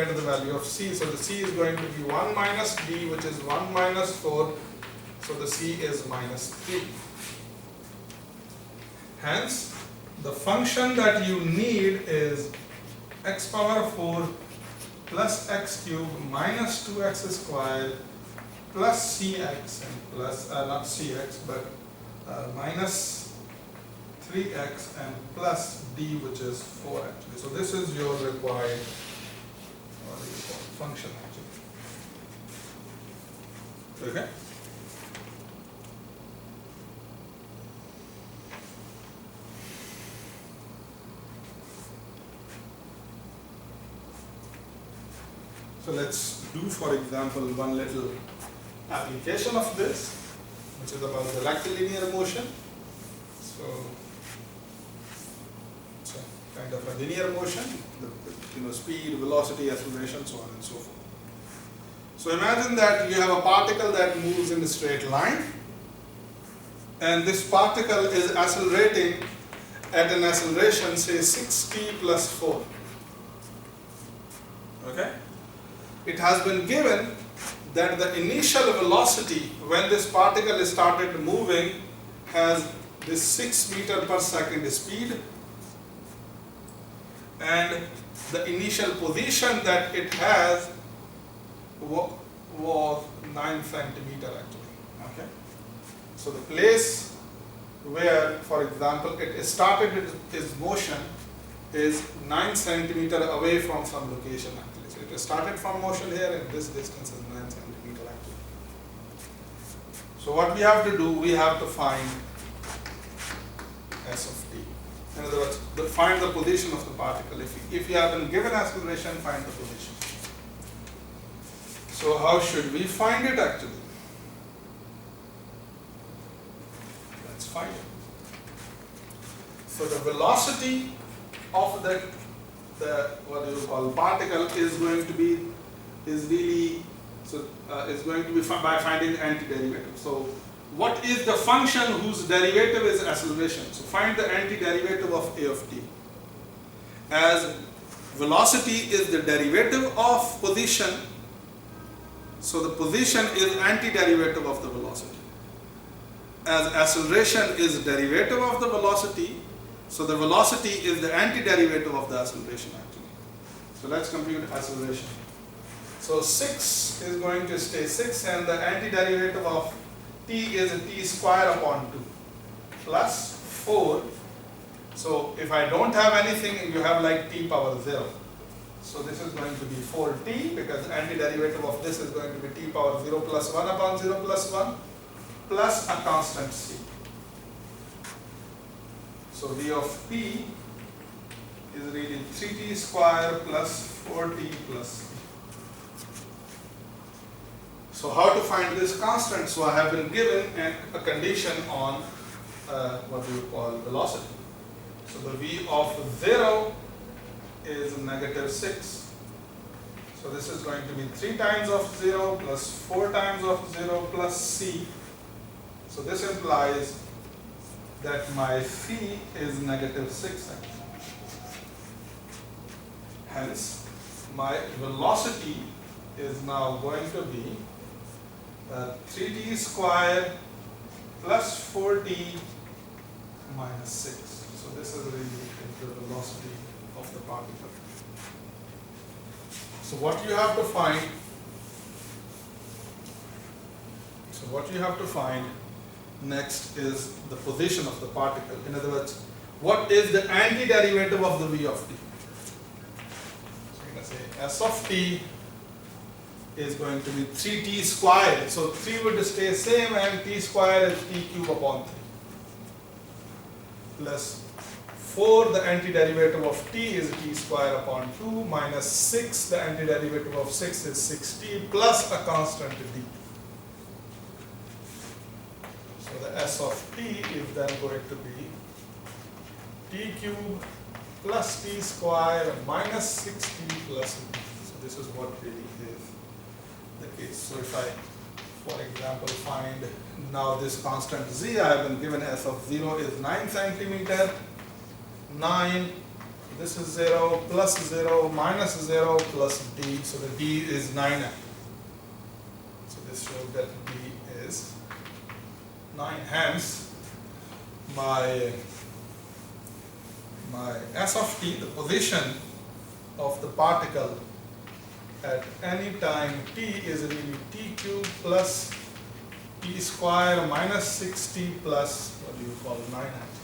get the value of c. So the c is going to be 1 minus d, which is 1 minus 4. So the c is minus 3. Hence, the function that you need is x power 4 plus x cubed minus 2x squared plus cx and plus, not cx, but minus 3x and plus d, which is 4 actually. So this is your required, what do you call it, function actually. Okay? So let's do, for example, one little application of this, which is about the rectilinear motion. So it's a kind of a linear motion, speed, velocity, acceleration, so on and so forth. So imagine that you have a particle that moves in a straight line, and this particle is accelerating at an acceleration, say 6t plus 4. Okay? It has been given that the initial velocity when this particle started moving has this 6 meter per second speed, and the initial position that it has was 9 centimeter actually. Okay? So the place where, for example, it started its motion is 9 centimeter away from some location actually. So it started from motion here, and this distance is 9 centimeter actually. So what we have to do, we have to find s of t. In other words, find the position of the particle. If you have been given acceleration, find the position. So how should we find it actually? Let's find it. So the velocity of the what do you call particle is going to be by finding the antiderivative. So what is the function whose derivative is acceleration? So find the antiderivative of a of t. As velocity is the derivative of position, so the position is antiderivative of the velocity. As acceleration is derivative of the velocity, so the velocity is the antiderivative of the acceleration actually. So let's compute acceleration. So 6 is going to stay 6, and the antiderivative of t is t square upon 2 plus 4. So if I don't have anything, you have like t power 0. So this is going to be 4t, because the antiderivative of this is going to be t power 0 plus 1 upon 0 plus 1 plus a constant c. So v of t is really 3t square plus 4t plus c. So how to find this constant? So I have been given a condition on what we call velocity. So the v of 0 is negative 6. So this is going to be 3 times of 0 plus 4 times of 0 plus c. So this implies that my c is negative 6. Hence, my velocity is now going to be 3t square plus 4t minus 6. So this is really the velocity of the particle. So what you have to find next is the position of the particle. In other words, what is the antiderivative of the v of t? So you're going to say s of t is going to be 3t squared. So 3 would stay same, and t squared is t cube upon 3. Plus 4, the antiderivative of t is t square upon 2, minus 6, the antiderivative of 6 is 6t plus a constant d. So the s of t is then going to be t cube plus t square minus 6t plus d. So this is what really is the case. So if I, for example, find now this constant z, I have been given s of 0 is 9 centimeter, 9 this is 0, plus 0, minus 0, plus d. So the d is 9m. So this shows that d is 9. Hence, my s of t, the position of the particle at any time t, is really t cube plus t square minus 6t plus, what do you call, 9 actually.